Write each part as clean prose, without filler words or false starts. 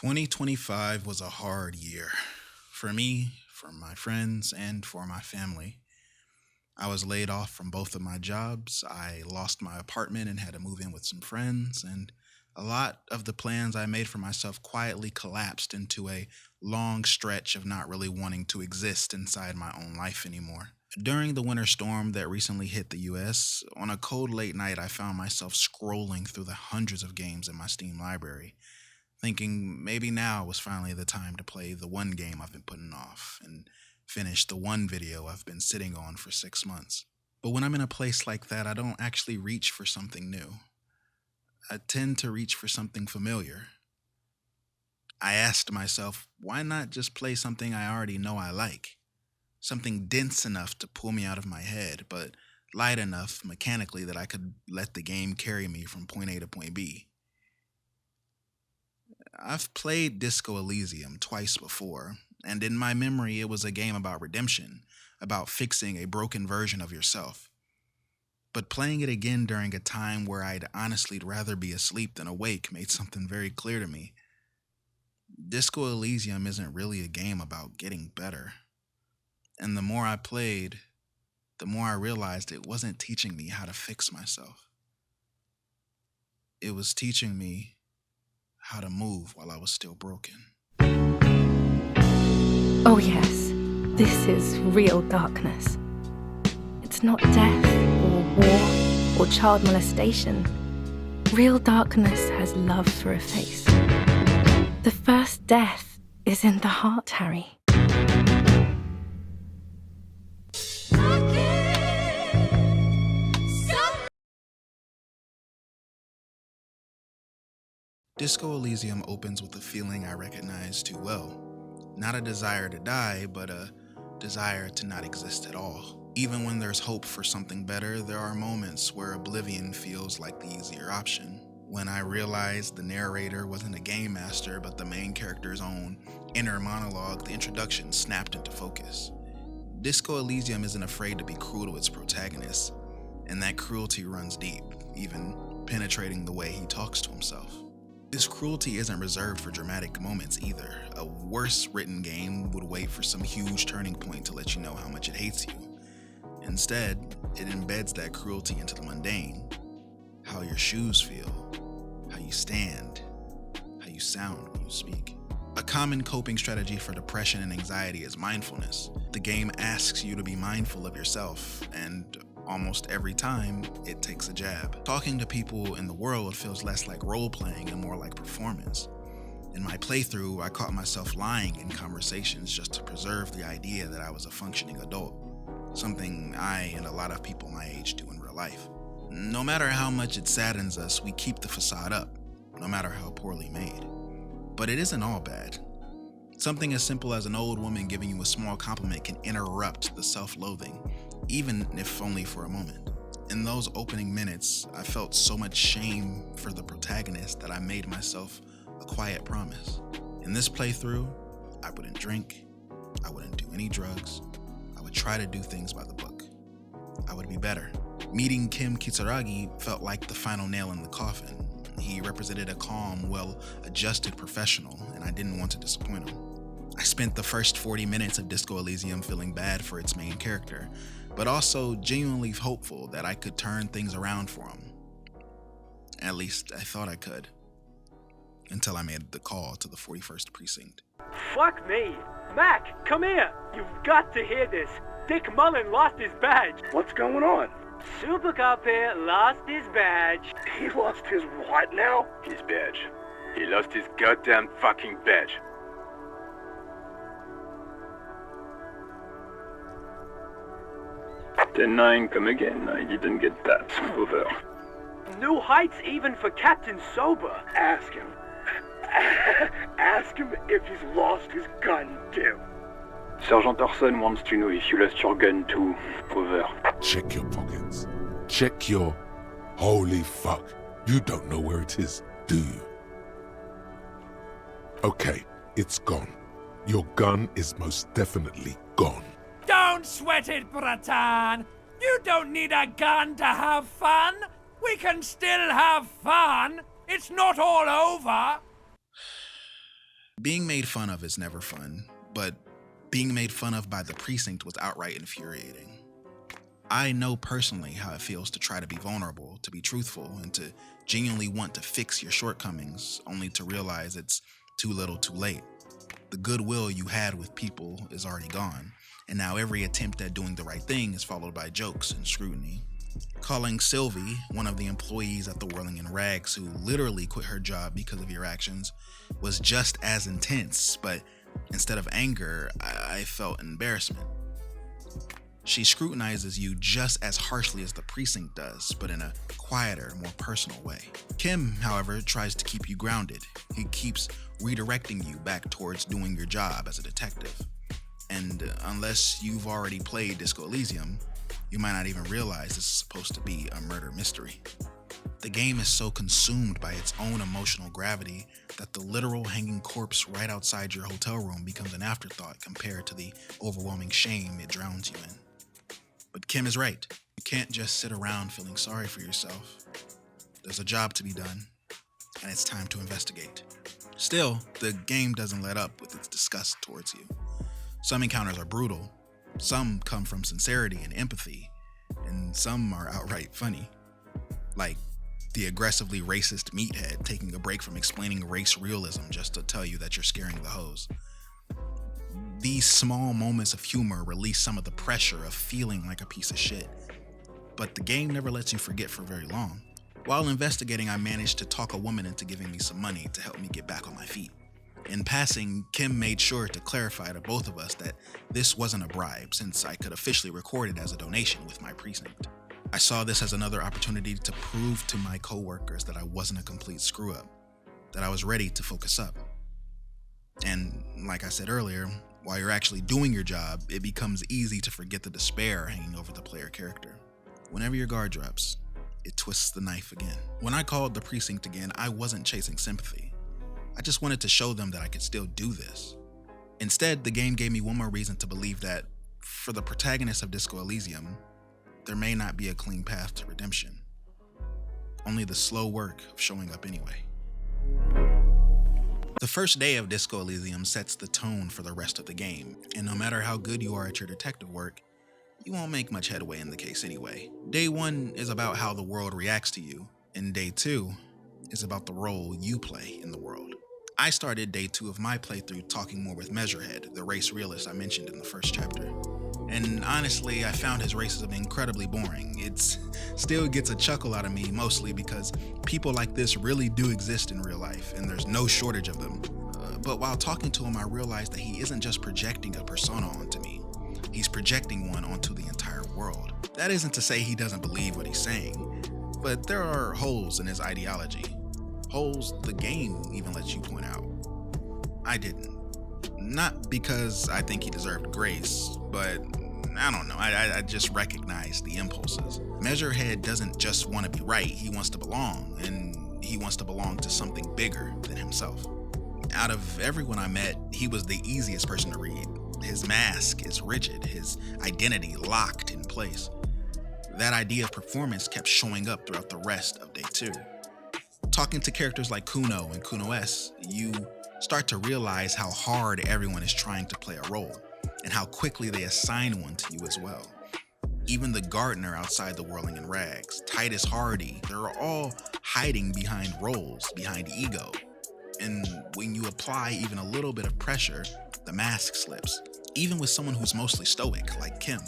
2025 was a hard year for me, for my friends, and for my family. I was laid off from both of my jobs. I lost my apartment and had to move in with some friends, and a lot of the plans I made for myself quietly collapsed into a long stretch of not really wanting to exist inside my own life anymore. During the winter storm that recently hit the US, on a cold late night, I found myself scrolling through the hundreds of games in my Steam library, thinking maybe now was finally the time to play the one game I've been putting off and finish the one video I've been sitting on for 6 months. But when I'm in a place like that, I don't actually reach for something new. I tend to reach for something familiar. I asked myself, why not just play something I already know I like? Something dense enough to pull me out of my head, but light enough mechanically that I could let the game carry me from point A to point B. I've played Disco Elysium twice before, and in my memory it was a game about redemption, about fixing a broken version of yourself. But playing it again during a time where I'd honestly rather be asleep than awake made something very clear to me. Disco Elysium isn't really a game about getting better. And the more I played, the more I realized it wasn't teaching me how to fix myself. It was teaching me how to move while I was still broken. Oh yes, this is real darkness. It's not death or war or child molestation. Real darkness has love for a face. The first death is in the heart, Harry. Disco Elysium opens with a feeling I recognize too well. Not a desire to die, but a desire to not exist at all. Even when there's hope for something better, there are moments where oblivion feels like the easier option. When I realized the narrator wasn't a game master, but the main character's own inner monologue, the introduction snapped into focus. Disco Elysium isn't afraid to be cruel to its protagonist, and that cruelty runs deep, even penetrating the way he talks to himself. This cruelty isn't reserved for dramatic moments either. A worse written game would wait for some huge turning point to let you know how much it hates you. Instead, it embeds that cruelty into the mundane. How your shoes feel, how you stand, how you sound when you speak. A common coping strategy for depression and anxiety is mindfulness. The game asks you to be mindful of yourself, and almost every time, it takes a jab. Talking to people in the world feels less like role-playing and more like performance. In my playthrough, I caught myself lying in conversations just to preserve the idea that I was a functioning adult, something I and a lot of people my age do in real life. No matter how much it saddens us, we keep the facade up, no matter how poorly made. But it isn't all bad. Something as simple as an old woman giving you a small compliment can interrupt the self-loathing, even if only for a moment. In those opening minutes, I felt so much shame for the protagonist that I made myself a quiet promise. In this playthrough, I wouldn't drink, I wouldn't do any drugs, I would try to do things by the book. I would be better. Meeting Kim Kitsuragi felt like the final nail in the coffin. He represented a calm, well-adjusted professional, and I didn't want to disappoint him. I spent the first 40 minutes of Disco Elysium feeling bad for its main character, but also genuinely hopeful that I could turn things around for him. At least I thought I could. Until I made the call to the 41st precinct. Fuck me! Mac, come here! You've got to hear this! Dick Mullen lost his badge! What's going on? Super Cop here lost his badge. He lost his what now? His badge. He lost his goddamn fucking badge. Ten-9, come again. I didn't get that. Over. New heights even for Captain Sober. Ask him. Ask him if he's lost his gun too. Sergeant Orson wants to know if you lost your gun too. Over. Check your pockets. Check your... Holy fuck. You don't know where it is, do you? Okay, it's gone. Your gun is most definitely gone. Don't sweat it, Bratan! You don't need a gun to have fun! We can still have fun! It's not all over! Being made fun of is never fun, but being made fun of by the precinct was outright infuriating. I know personally how it feels to try to be vulnerable, to be truthful, and to genuinely want to fix your shortcomings, only to realize it's too little too late. The goodwill you had with people is already gone, and now every attempt at doing the right thing is followed by jokes and scrutiny. Calling Sylvie, one of the employees at the Whirling in Rags who literally quit her job because of your actions, was just as intense, but instead of anger, I felt embarrassment. She scrutinizes you just as harshly as the precinct does, but in a quieter, more personal way. Kim, however, tries to keep you grounded. He keeps redirecting you back towards doing your job as a detective. And unless you've already played Disco Elysium, you might not even realize this is supposed to be a murder mystery. The game is so consumed by its own emotional gravity that the literal hanging corpse right outside your hotel room becomes an afterthought compared to the overwhelming shame it drowns you in. But Kim is right. You can't just sit around feeling sorry for yourself. There's a job to be done, and it's time to investigate. Still, the game doesn't let up with its disgust towards you. Some encounters are brutal, some come from sincerity and empathy, and some are outright funny. Like the aggressively racist meathead taking a break from explaining race realism just to tell you that you're scaring the hoes. These small moments of humor release some of the pressure of feeling like a piece of shit. But the game never lets you forget for very long. While investigating, I managed to talk a woman into giving me some money to help me get back on my feet. In passing, Kim made sure to clarify to both of us that this wasn't a bribe, since I could officially record it as a donation with my precinct. I saw this as another opportunity to prove to my coworkers that I wasn't a complete screw-up, that I was ready to focus up. And like I said earlier, while you're actually doing your job, it becomes easy to forget the despair hanging over the player character. Whenever your guard drops, it twists the knife again. When I called the precinct again, I wasn't chasing sympathy. I just wanted to show them that I could still do this. Instead, the game gave me one more reason to believe that, for the protagonist of Disco Elysium, there may not be a clean path to redemption. Only the slow work of showing up anyway. The first day of Disco Elysium sets the tone for the rest of the game, and no matter how good you are at your detective work, you won't make much headway in the case anyway. Day 1 is about how the world reacts to you, and Day 2 is about the role you play in the world. I started Day 2 of my playthrough talking more with Measurehead, the race realist I mentioned in the first chapter. And honestly, I found his racism incredibly boring. It still gets a chuckle out of me, mostly because people like this really do exist in real life, and there's no shortage of them. But while talking to him, I realized that he isn't just projecting a persona onto me. He's projecting one onto the entire world. That isn't to say he doesn't believe what he's saying, but there are holes in his ideology. Holes the game even lets you point out. I didn't. Not because I think he deserved grace, but I don't know, I just recognized the impulses. Measurehead doesn't just want to be right, he wants to belong, and he wants to belong to something bigger than himself. Out of everyone I met, he was the easiest person to read. His mask is rigid, his identity locked in place. That idea of performance kept showing up throughout the rest of Day 2. Talking to characters like Kuno and Kuno-S, you start to realize how hard everyone is trying to play a role, and how quickly they assign one to you as well. Even the gardener outside the Whirling in Rags, Titus Hardy, they're all hiding behind roles, behind ego. And when you apply even a little bit of pressure, the mask slips, even with someone who's mostly stoic, like Kim.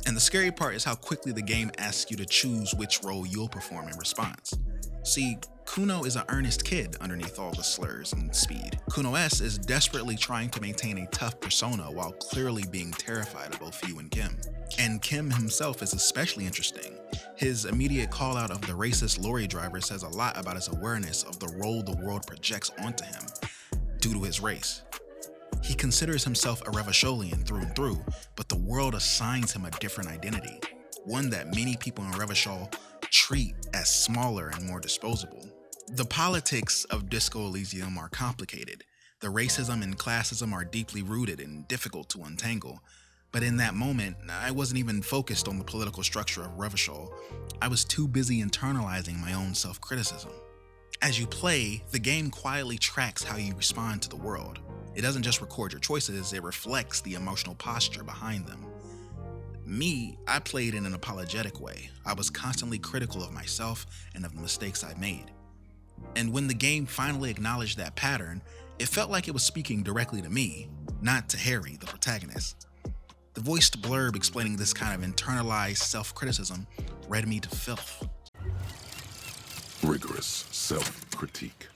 And the scary part is how quickly the game asks you to choose which role you'll perform in response. See, Kuno is an earnest kid underneath all the slurs and speed. Kuno-S is desperately trying to maintain a tough persona while clearly being terrified of both you and Kim. And Kim himself is especially interesting. His immediate call out of the racist lorry driver says a lot about his awareness of the role the world projects onto him due to his race. He considers himself a Revacholian through and through, but the world assigns him a different identity, one that many people in Revachol treat as smaller and more disposable. The politics of Disco Elysium are complicated. The racism and classism are deeply rooted and difficult to untangle. But in that moment, I wasn't even focused on the political structure of Revachol. I was too busy internalizing my own self-criticism. As you play, the game quietly tracks how you respond to the world. It doesn't just record your choices, it reflects the emotional posture behind them. Me, I played in an apologetic way. I was constantly critical of myself and of the mistakes I made. And when the game finally acknowledged that pattern, it felt like it was speaking directly to me, not to Harry, the protagonist. The voiced blurb explaining this kind of internalized self-criticism read me to filth. Rigorous self-critique.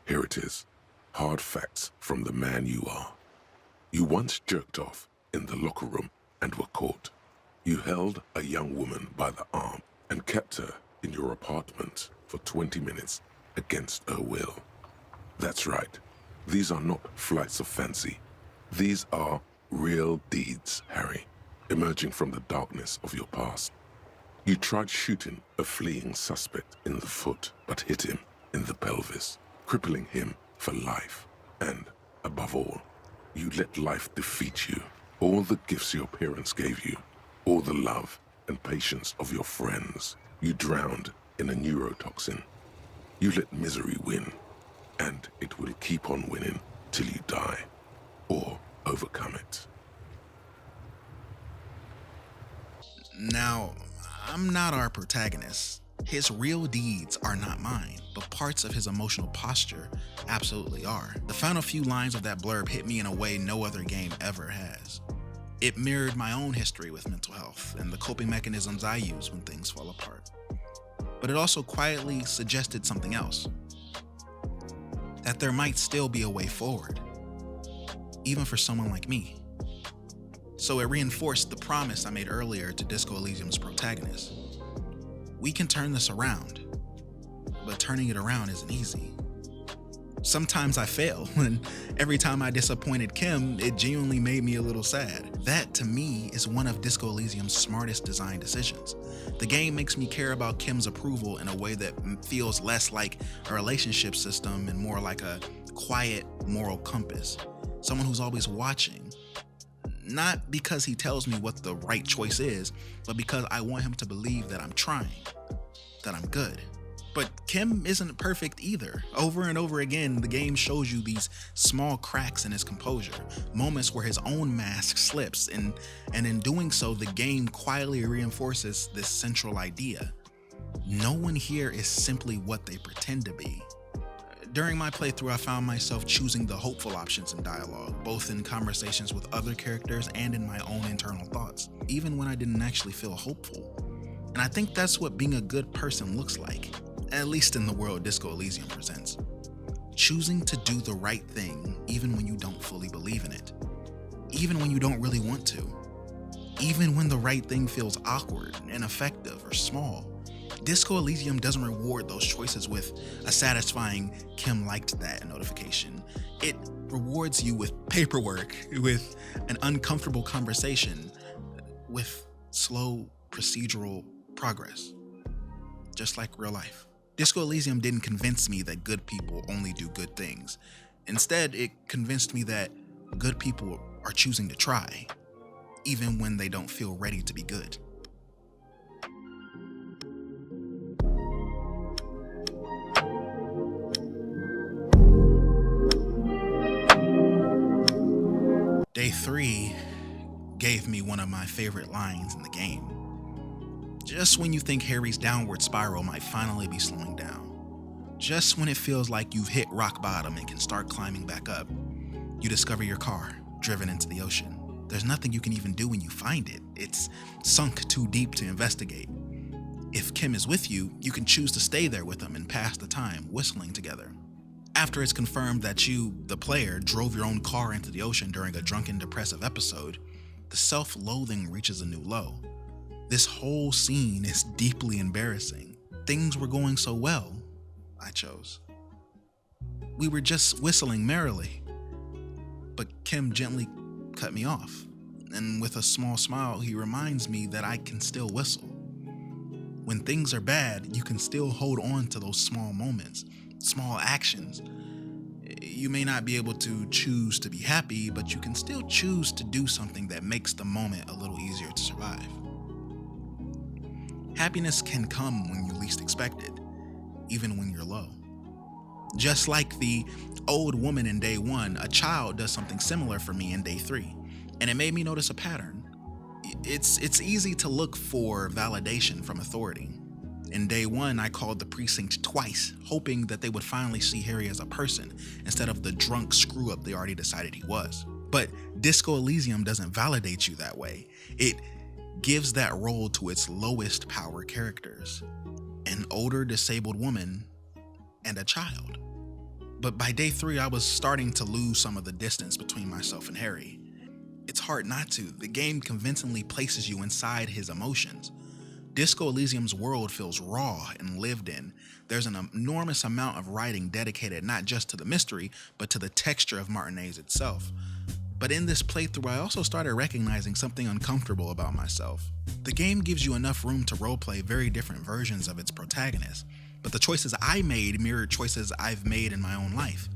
Here it is. Hard facts from the man you are. You once jerked off in the locker room and were caught. You held a young woman by the arm and kept her in your apartment for 20 minutes against her will. That's right. These are not flights of fancy. These are real deeds, Harry, emerging from the darkness of your past. You tried shooting a fleeing suspect in the foot, but hit him in the pelvis, crippling him for life. And, above all, you let life defeat you. All the gifts your parents gave you, all the love and patience of your friends, you drowned in a neurotoxin. You let misery win, and it will keep on winning till you die, or overcome it. Now, I'm not our protagonist. His real deeds are not mine, but parts of his emotional posture absolutely are. The final few lines of that blurb hit me in a way no other game ever has. It mirrored my own history with mental health and the coping mechanisms I use when things fall apart. But it also quietly suggested something else. That there might still be a way forward, even for someone like me. So it reinforced the promise I made earlier to Disco Elysium's protagonist. We can turn this around, but turning it around isn't easy. Sometimes I fail, and every time I disappointed Kim, it genuinely made me a little sad. That, to me, is one of Disco Elysium's smartest design decisions. The game makes me care about Kim's approval in a way that feels less like a relationship system and more like a quiet moral compass. Someone who's always watching. Not because he tells me what the right choice is, but because I want him to believe that I'm trying, that I'm good. But Kim isn't perfect either. Over and over again, the game shows you these small cracks in his composure, moments where his own mask slips, and in doing so, the game quietly reinforces this central idea. No one here is simply what they pretend to be. During my playthrough, I found myself choosing the hopeful options in dialogue, both in conversations with other characters and in my own internal thoughts, even when I didn't actually feel hopeful. And I think that's what being a good person looks like, at least in the world Disco Elysium presents. Choosing to do the right thing even when you don't fully believe in it, even when you don't really want to, even when the right thing feels awkward, ineffective, or small. Disco Elysium doesn't reward those choices with a satisfying "Kim liked that" notification. It rewards you with paperwork, with an uncomfortable conversation, with slow procedural progress, just like real life. Disco Elysium didn't convince me that good people only do good things. Instead, it convinced me that good people are choosing to try, even when they don't feel ready to be good. Day 3 gave me one of my favorite lines in the game. Just when you think Harry's downward spiral might finally be slowing down, just when it feels like you've hit rock bottom and can start climbing back up, you discover your car driven into the ocean. There's nothing you can even do when you find it. It's sunk too deep to investigate. If Kim is with you, you can choose to stay there with him and pass the time whistling together. After it's confirmed that you, the player, drove your own car into the ocean during a drunken depressive episode, the self-loathing reaches a new low. This whole scene is deeply embarrassing. Things were going so well, I chose. We were just whistling merrily. But Kim gently cut me off, and with a small smile, he reminds me that I can still whistle. When things are bad, you can still hold on to those small moments, small actions. You may not be able to choose to be happy, but you can still choose to do something that makes the moment a little easier to survive. Happiness can come when you least expect it, even when you're low. Just like the old woman in day 1, a child does something similar for me in day 3, and it made me notice a pattern. It's easy to look for validation from authority. In day 1, I called the precinct twice, hoping that they would finally see Harry as a person instead of the drunk screw-up they already decided he was. But Disco Elysium doesn't validate you that way. It gives that role to its lowest power characters, an older disabled woman and a child. But by day 3, I was starting to lose some of the distance between myself and Harry. It's hard not to. The game convincingly places you inside his emotions. Disco Elysium's world feels raw and lived in. There's an enormous amount of writing dedicated not just to the mystery, but to the texture of Martinez itself. But in this playthrough, I also started recognizing something uncomfortable about myself. The game gives you enough room to roleplay very different versions of its protagonist, but the choices I made mirrored choices I've made in my own life.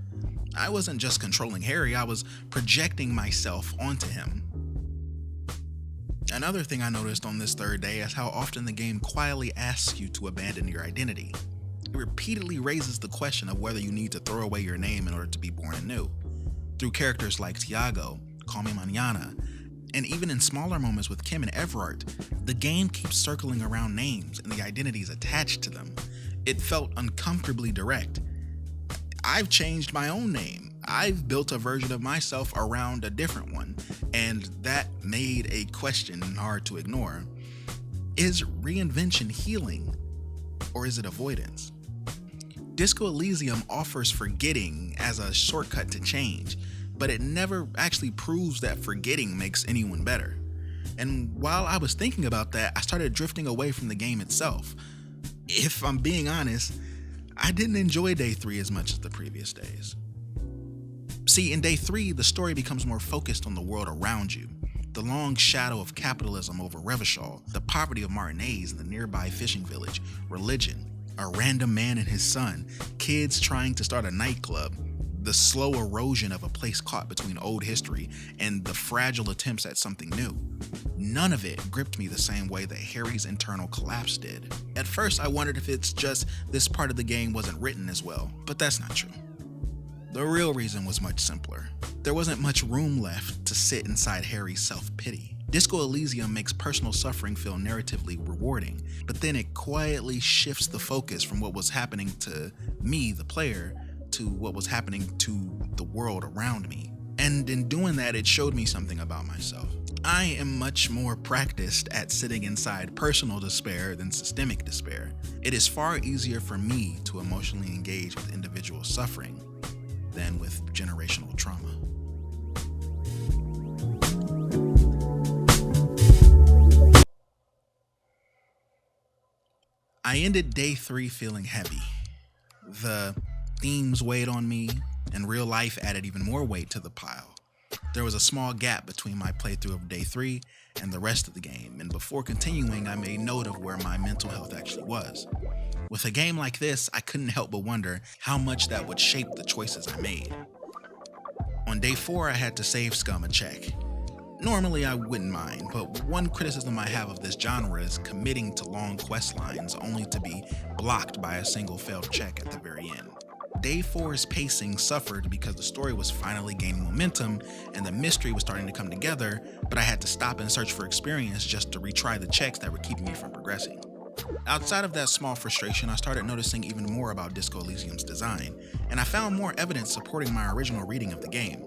I wasn't just controlling Harry, I was projecting myself onto him. Another thing I noticed on this third day is how often the game quietly asks you to abandon your identity. It repeatedly raises the question of whether you need to throw away your name in order to be born anew. Through characters like Tiago, Call Me Mañana, and even in smaller moments with Kim and Everard, the game keeps circling around names and the identities attached to them. It felt uncomfortably direct. I've changed my own name. I've built a version of myself around a different one, and that made a question hard to ignore. Is reinvention healing, or is it avoidance? Disco Elysium offers forgetting as a shortcut to change, but it never actually proves that forgetting makes anyone better. And while I was thinking about that, I started drifting away from the game itself. If I'm being honest, I didn't enjoy day 3 as much as the previous days. See, in day 3, the story becomes more focused on the world around you. The long shadow of capitalism over Revachol, the poverty of Martinez and the nearby fishing village, religion, a random man and his son, kids trying to start a nightclub, the slow erosion of a place caught between old history, and the fragile attempts at something new. None of it gripped me the same way that Harry's internal collapse did. At first, I wondered if it's just this part of the game wasn't written as well, but that's not true. The real reason was much simpler. There wasn't much room left to sit inside Harry's self-pity. Disco Elysium makes personal suffering feel narratively rewarding, but then it quietly shifts the focus from what was happening to me, the player, to what was happening to the world around me. And in doing that, it showed me something about myself. I am much more practiced at sitting inside personal despair than systemic despair. It is far easier for me to emotionally engage with individual suffering than with generational trauma. I ended day 3 feeling heavy. The themes weighed on me, and real life added even more weight to the pile. There was a small gap between my playthrough of day 3 and the rest of the game, and before continuing, I made note of where my mental health actually was. With a game like this, I couldn't help but wonder how much that would shape the choices I made. On day 4, I had to save Scum a check. Normally, I wouldn't mind, but one criticism I have of this genre is committing to long quest lines only to be blocked by a single failed check at the very end. Day 4's pacing suffered because the story was finally gaining momentum and the mystery was starting to come together, but I had to stop and search for experience just to retry the checks that were keeping me from progressing. Outside of that small frustration, I started noticing even more about Disco Elysium's design, and I found more evidence supporting my original reading of the game.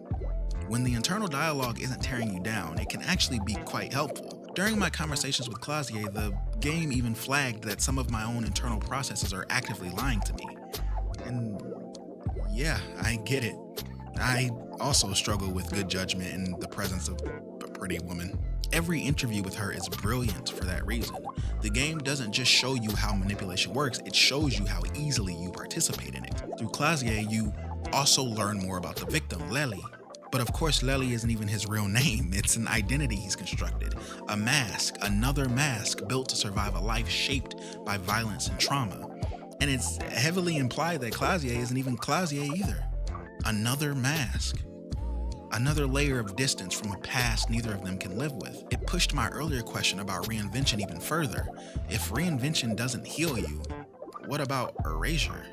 When the internal dialogue isn't tearing you down, it can actually be quite helpful. During my conversations with Klaasje, the game even flagged that some of my own internal processes are actively lying to me. And yeah, I get it. I also struggle with good judgment in the presence of a pretty woman. Every interview with her is brilliant for that reason. The game doesn't just show you how manipulation works, it shows you how easily you participate in it. Through Klaasje, you also learn more about the victim, Lely. But of course, Lely isn't even his real name. It's an identity he's constructed. A mask, another mask built to survive a life shaped by violence and trauma. And it's heavily implied that Klaasje isn't even Klaasje either. Another mask. Another layer of distance from a past neither of them can live with. It pushed my earlier question about reinvention even further. If reinvention doesn't heal you, what about erasure?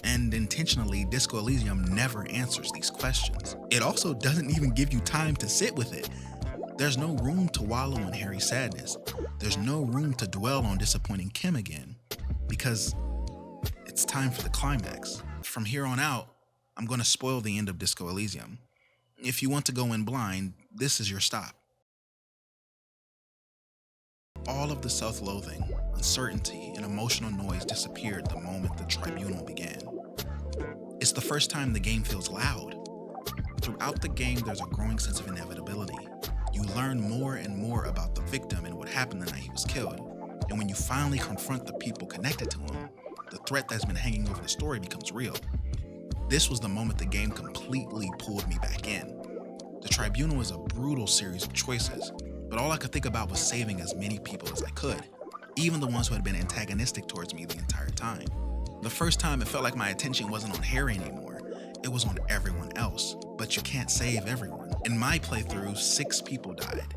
And intentionally, Disco Elysium never answers these questions. It also doesn't even give you time to sit with it. There's no room to wallow in Harry's sadness. There's no room to dwell on disappointing Kim again, because it's time for the climax. From here on out, I'm going to spoil the end of Disco Elysium. If you want to go in blind, this is your stop. All of the self-loathing, uncertainty, and emotional noise disappeared the moment the tribunal began. It's the first time the game feels loud. Throughout the game, there's a growing sense of inevitability. You learn more and more about the victim and what happened the night he was killed. And when you finally confront the people connected to him, the threat that's been hanging over the story becomes real. This was the moment the game completely pulled me back in. The tribunal is a brutal series of choices, but all I could think about was saving as many people as I could, even the ones who had been antagonistic towards me the entire time. The first time it felt like my attention wasn't on Harry anymore, it was on everyone else, but you can't save everyone. In my playthrough, 6 people died.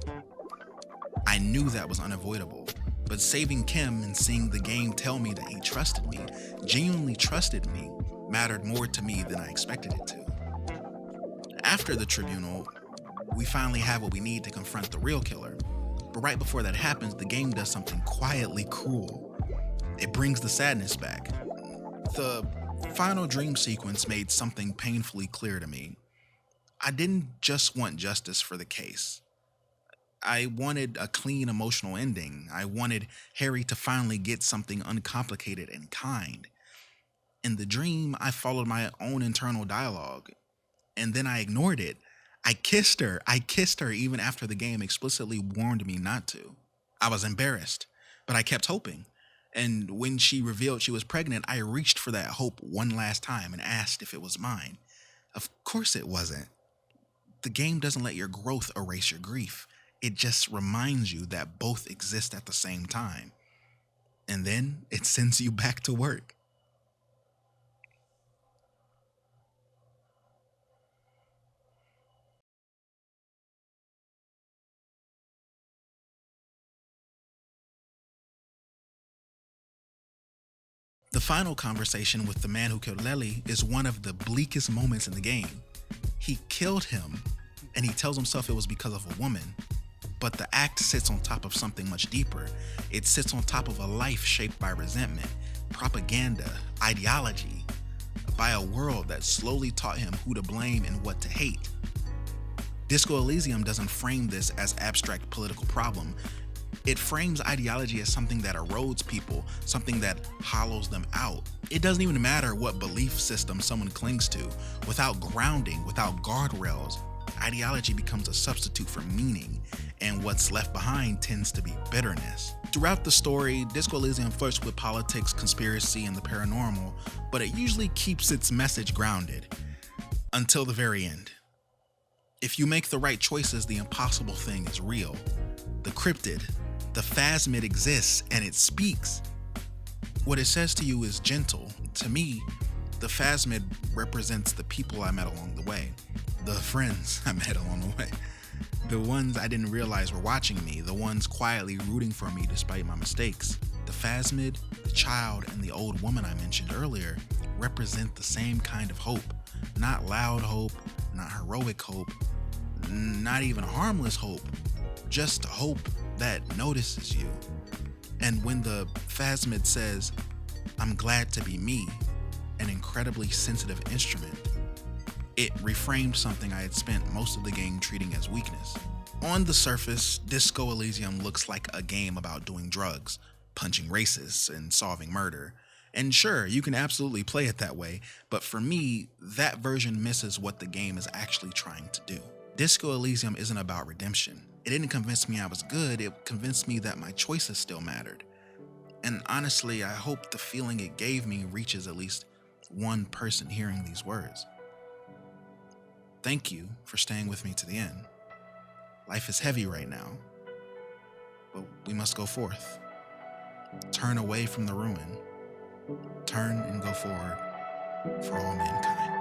I knew that was unavoidable, but saving Kim and seeing the game tell me that he trusted me, genuinely trusted me, mattered more to me than I expected it to. After the tribunal, we finally have what we need to confront the real killer, but right before that happens, the game does something quietly cruel. It brings the sadness back. The final dream sequence made something painfully clear to me. I didn't just want justice for the case. I wanted a clean emotional ending. I wanted Harry to finally get something uncomplicated and kind. In the dream, I followed my own internal dialogue, and then I ignored it. I kissed her even after the game explicitly warned me not to. I was embarrassed, but I kept hoping. And when she revealed she was pregnant, I reached for that hope one last time and asked if it was mine. Of course it wasn't. The game doesn't let your growth erase your grief. It just reminds you that both exist at the same time. And then it sends you back to work. The final conversation with the man who killed Lely is one of the bleakest moments in the game. He killed him, and he tells himself it was because of a woman. But the act sits on top of something much deeper. It sits on top of a life shaped by resentment, propaganda, ideology, by a world that slowly taught him who to blame and what to hate. Disco Elysium doesn't frame this as abstract political problem. It frames ideology as something that erodes people, something that hollows them out. It doesn't even matter what belief system someone clings to. Without grounding, without guardrails, ideology becomes a substitute for meaning, and what's left behind tends to be bitterness. Throughout the story, Disco Elysium flirts with politics, conspiracy, and the paranormal, but it usually keeps its message grounded. Until the very end. If you make the right choices, the impossible thing is real. The cryptid, the phasmid exists and it speaks. What it says to you is gentle. To me, the phasmid represents the people I met along the way, the friends I met along the way, the ones I didn't realize were watching me, the ones quietly rooting for me despite my mistakes. The phasmid, the child, and the old woman I mentioned earlier represent the same kind of hope. Not loud hope, not heroic hope, not even harmless hope, just hope that notices you. And when the phasmid says, "I'm glad to be me," an incredibly sensitive instrument, it reframed something I had spent most of the game treating as weakness. On the surface, Disco Elysium looks like a game about doing drugs, punching racists, and solving murder. And sure, you can absolutely play it that way, but for me, that version misses what the game is actually trying to do. Disco Elysium isn't about redemption. It didn't convince me I was good, it convinced me that my choices still mattered. And honestly, I hope the feeling it gave me reaches at least one person hearing these words. Thank you for staying with me to the end. Life is heavy right now, but we must go forth. Turn away from the ruin. Turn and go forward for all mankind.